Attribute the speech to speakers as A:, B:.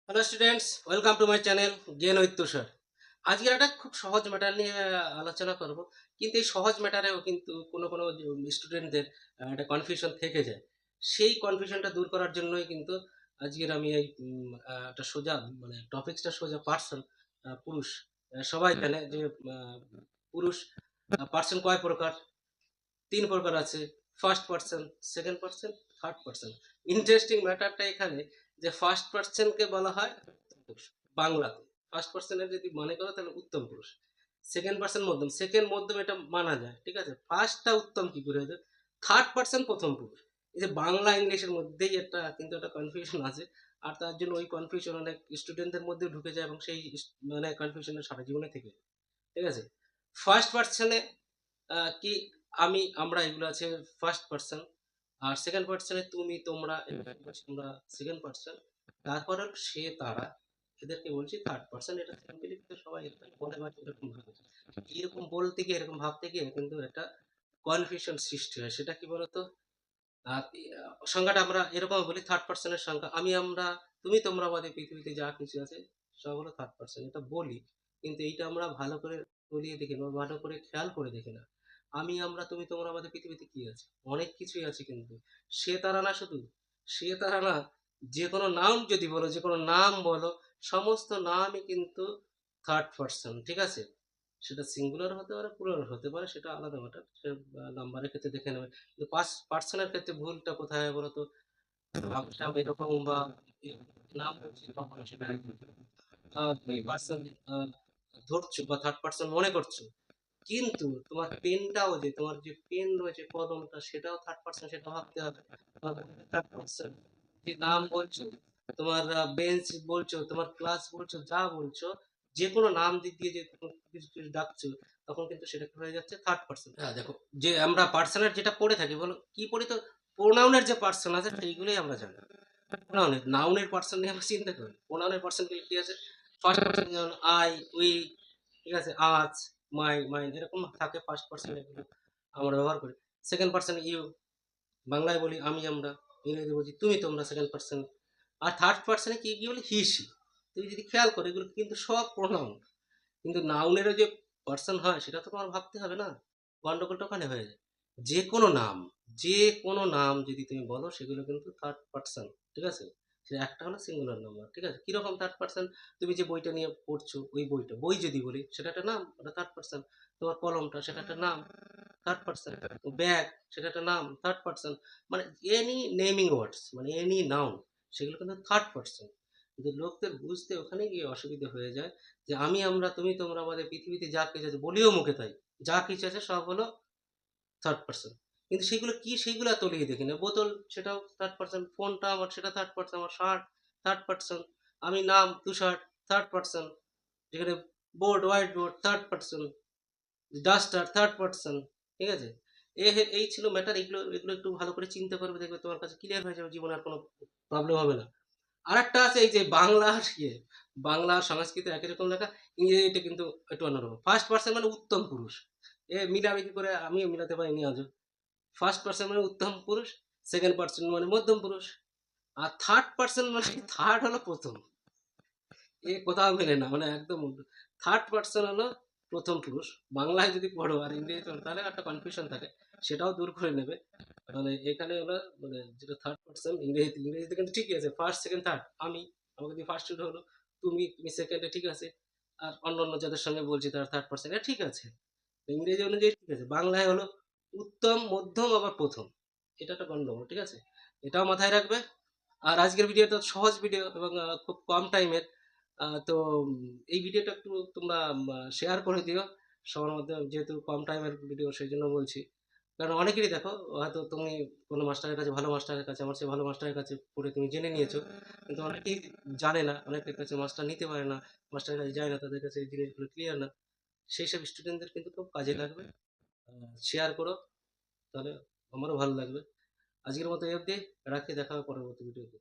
A: Hello students, welcome to my channel জ্ঞান with তুষার। আজকে একটা খুব সহজ ম্যাটার নিয়ে আলোচনা করব। কিন্তু এই সহজ ম্যাটারেও কিন্তু কোনো কোনো স্টুডেন্টদের একটা কনফিউশন থেকে যায়। সেই কনফিউশনটা দূর করার জন্যই কিন্তু আজকের আমি এই একটা সোজা মানে টপিক্সটা সোজা পার্সন, পুরুষ। সবাই জানে যে আহ, পুরুষ পার্সন কয় প্রকার? ৩ প্রকার আছে। First person, second person, third person. Interesting ম্যাটারটা এখানে যে ফার্স্ট পারসনকে বলা হয় উত্তম পুরুষ বাংলাতে। ফার্স্ট পারসনের যদি মনে করো তাহলে উত্তম পুরুষ। সেকেন্ড পারসন মধ্যম, সেকেন্ড মধ্যম এটা মানা যায়, ঠিক আছে। ফার্স্টটা উত্তম কি করে হয়েছে? থার্ড পারসন প্রথম পুরুষ। এই যে বাংলা ইংলিশের মধ্যেই একটা কিন্তু একটা কনফিউশন আছে। আর তার জন্য ওই কনফিউশন অনেক স্টুডেন্টদের মধ্যে ঢুকে যায় এবং সেই মানে কনফিউশনের সারা জীবনে থেকে যায়, ঠিক আছে। ফার্স্ট পারসনে কি আমি আমরা এগুলো আছে ফার্স্ট পার্সন। আর সেকেন্ড পার্সনে তুমি তোমরা তোমরা সেকেন্ড পার্সন। তারপর হলো সে তারা, এদেরকে বলছি থার্ড পার্সন। এটা সিম্পলি কিন্তু সবাই এটা বলে বা এরকম ভাবে এরকম বলতে গিয়ে এরকম ভাবতে গিয়ে কিন্তু একটা কনফিউশন সৃষ্টি হয়। সেটা কি বলতো? আর সংজ্ঞাটা আমরা এরকম বলি, থার্ড পার্সনের সংজ্ঞা আমি আমরা তুমি তোমরা বাদে পৃথিবীতে যা কিছু আছে সব হলো থার্ড পার্সন, এটা বলি। কিন্তু এইটা আমরা ভালো করে বলিয়ে দেখি না, ভালো করে খেয়াল করে দেখি না। আমি আমরা তুমি তোমরা আমাদের পৃথিবীতে কি আছে? অনেক কিছুই আছে কিন্তু। সে তারা না, শুধু সে তারা না, যে কোনো নাম যদি বলো, যে কোনো নাম বলো, সমস্ত নামই কিন্তু থার্ড পার্সন, ঠিক আছে। সেটা সিঙ্গুলার হতে পারে, প্লুরাল হতে পারে, সেটা আলাদা ম্যাটার। সে নাম্বারের ক্ষেত্রে দেখে নেবে। কিন্তু পার্সনের ক্ষেত্রে ভুলটা কোথায় হয় বলতো? নামটা এরকম বা নাম বলছি তখন সেটা পার্সন ধরছো বা থার্ড পার্সন মনে করছো। কিন্তু তোমার পেনটাও, যে তোমার যে পেন রয়েছে কলমটা, সেটাও থার্ড পার্সন, সেটা ভাবতে হবে। থার্ড পার্সন যে নাম বলছো, তোমার বেঞ্চ বলছো, তোমার ক্লাস বলছো, যা বলছো, যে কোনো নাম দিক দিয়ে যে কিছু কিছু ডাকছো, তখন কিন্তু সেটা কি হয়ে যাচ্ছে? Third person. হ্যাঁ দেখো, যে আমরা পার্সনের যেটা পড়ে থাকি, বলো কি পড়ি তো? প্রোনাউনের যে পার্সন আছে সেইগুলোই আমরা জানি। প্রোনাউনের নাউনের পার্সন নিয়ে আমরা চিন্তা করি। প্রোনাউনের পার্সন গুলো কি আছে? ফার্স্ট পার্সন যেমন আই, উই, ঠিক আছে, আজ, মাই, মাইন্ড, এরকম থাকে ফার্স্ট পার্সন, এগুলো আমরা ব্যবহার করি। সেকেন্ড পার্সন ইউ, বাংলায় বলি আমি আমরা, ইংরেজি বলছি তুমি তোমরা, সেকেন্ড পার্সন। আর থার্ড পার্সনে কি কি বলি? He she. তুমি যদি খেয়াল করো এগুলো কিন্তু সব প্রোনাউন। কিন্তু নাউনেরও যে পার্সন হয় সেটা তো তোমার ভাবতে হবে না। গন্ডগোলটা ওখানে হয়ে যায়। যে কোনো নাম, যে কোনো নাম যদি তুমি বলো সেগুলো কিন্তু থার্ড পার্সন, ঠিক আছে। সে একটা হলো সিঙ্গুলার নাম্বার, ঠিক আছে। কিরকম থার্ড পার্সন? তুমি যে বইটা নিয়ে পড়ছো, ওই বইটা, বই যদি বলি সেটা একটা নাম, ওটা থার্ড পার্সন। তোমার কলমটা, সেটা একটা নাম, থার্ড পার্সন। ব্যাগ, সেটা একটা নাম, থার্ড পার্সন। মানে এনি নেমিং ওয়ার্ডস, মানে এনি নাউন, সেগুলো কিন্তু থার্ড পার্সন। কিন্তু লোকদের বুঝতে ওখানে গিয়ে অসুবিধা হয়ে যায় যে আমি আমরা তুমি তোমরা আমাদের পৃথিবীতে যা কিছু আছে, বলিও মুখে তাই, যা কিছু আছে সব হলো থার্ড পার্সন। কিন্তু সেগুলো কি, সেগুলো তলিয়ে দেখি না। বোতল, সেটাও থার্ড পার্সন। ফোনটা আমার, সেটা থার্ড পার্সন। আমার শার্ট, থার্ড পার্সন। আমি নাম তুষার, থার্ড পার্সন। যেখানে board, white board, third person. Duster, third person, ঠিক আছে। এই ছিল ম্যাটার। এগুলো এগুলো একটু ভালো করে চিন্তা করবে, দেখবে তোমার কাছে ক্লিয়ার হয়ে যাবে, জীবনে আর কোনো প্রবলেম হবে না। আরেকটা আছে এই যে বাংলা আর বাংলা আর সংস্কৃত একই রকম লেখা, ইংরেজিতে কিন্তু একটু অন্যরকম। ফার্স্ট পার্সন মানে উত্তম পুরুষ। মিলাবে কি করে? আমিও মিলাতে পারিনি আজও। ফার্স্ট পার্সন মানে উত্তম পুরুষ, সেকেন্ড পার্সন মানে মধ্যম পুরুষ, আর থার্ড পার্সন মানে থার্ড হলো প্রথম। কোথাও মেলে না, মানে একদম উল্টো। থার্ড পার্সন হলো প্রথম পুরুষ। বাংলায় যদি পড়ো আর ইংরেজিতে পড়ো তাহলে একটা কনফিউশন থাকে, সেটাও দূর করে নেবে। মানে এখানে হলো মানে যেটা থার্ড পার্সন, ইংরেজিতে কিন্তু ঠিকই আছে, ফার্স্ট সেকেন্ড থার্ড। আমি, আমাকে দিয়ে ফার্স্ট হলো, তুমি সেকেন্ডে, ঠিক আছে। আর অন্য অন্য যাদের সঙ্গে বলছি তারা থার্ড পার্সন, এটা ঠিক আছে। ইংরেজি অনুযায়ী ঠিক আছে। বাংলায় হলো উত্তম, মধ্যম, আবার প্রথম। এটা একটা গন্ডগোল, ঠিক আছে। এটাও মাথায় রাখবে। আর আজকের ভিডিওটা সহজ ভিডিও এবং খুব কম টাইমের। তো এই ভিডিওটা একটু তোমরা শেয়ার করে দিও সবার মধ্যে, যেহেতু কম টাইমের ভিডিও সেই জন্য বলছি। কারণ অনেকেরই দেখো, হয়তো তুমি কোনো মাস্টারের কাছে, ভালো মাস্টারের কাছে, আমার সে ভালো মাস্টারের কাছে পড়ে তুমি জেনে নিয়েছো, কিন্তু অনেকেই জানে না, অনেকের কাছে মাস্টার নিতে পারে না, মাস্টারের কাছে যায় না, তাদের কাছে এই জিনিসগুলো ক্লিয়ার না। সেই সব স্টুডেন্টদের কিন্তু খুব কাজে লাগবে। শেয়ার করো, তাহলে আমারও ভালো লাগবে। আজকের মতো এই অবধি রাখি, দেখা হবে পরবর্তী ভিডিওতে।